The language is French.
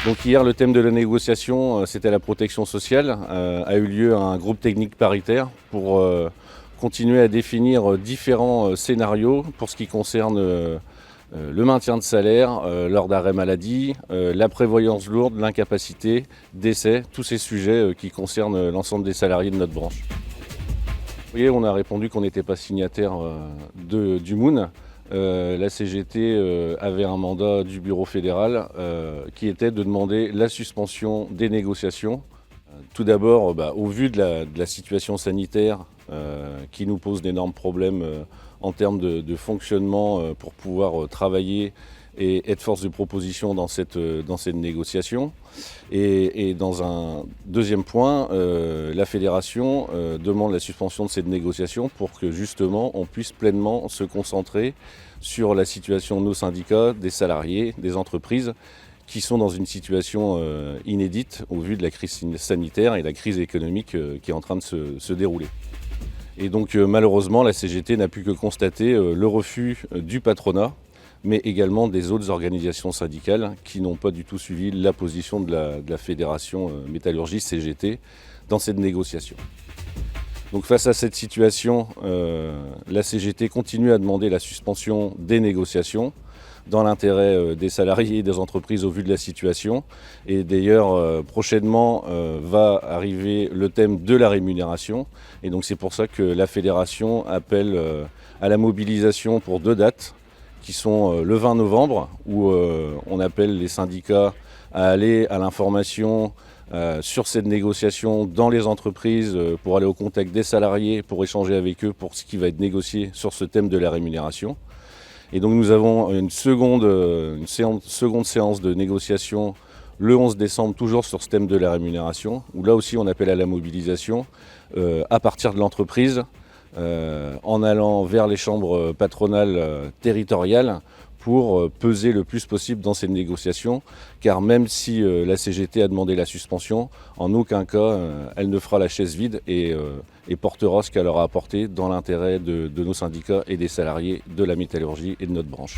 Donc hier, le thème de la négociation, c'était la protection sociale. A eu lieu un groupe technique paritaire pour continuer à définir différents scénarios pour ce qui concerne le maintien de salaire lors d'arrêt maladie, la prévoyance lourde, l'incapacité, décès, tous ces sujets qui concernent l'ensemble des salariés de notre branche. Vous voyez, on a répondu qu'on n'était pas signataire du Moon. La CGT avait un mandat du bureau fédéral qui était de demander la suspension des négociations. Tout d'abord, au vu de la situation sanitaire qui nous pose d'énormes problèmes en termes de fonctionnement pour pouvoir travailler et être force de proposition dans cette négociation. Et dans un deuxième point, la fédération demande la suspension de cette négociation pour que justement on puisse pleinement se concentrer sur la situation de nos syndicats, des salariés, des entreprises qui sont dans une situation inédite au vu de la crise sanitaire et la crise économique qui est en train de se dérouler. Et donc malheureusement, la CGT n'a pu que constater le refus du patronat, mais également des autres organisations syndicales qui n'ont pas du tout suivi la position de la fédération métallurgie CGT dans cette négociation. Donc face à cette situation, la CGT continue à demander la suspension des négociations dans l'intérêt des salariés et des entreprises au vu de la situation. Et d'ailleurs, prochainement va arriver le thème de la rémunération. Et donc c'est pour ça que la fédération appelle à la mobilisation pour 2 dates, qui sont le 20 novembre, où on appelle les syndicats à aller à l'information sur cette négociation dans les entreprises pour aller au contact des salariés, pour échanger avec eux pour ce qui va être négocié sur ce thème de la rémunération. Et donc nous avons une seconde séance de négociation le 11 décembre, toujours sur ce thème de la rémunération, où là aussi on appelle à la mobilisation à partir de l'entreprise, en allant vers les chambres patronales territoriales pour peser le plus possible dans ces négociations, car même si la CGT a demandé la suspension, en aucun cas elle ne fera la chaise vide et portera ce qu'elle aura apporté dans l'intérêt de nos syndicats et des salariés de la métallurgie et de notre branche.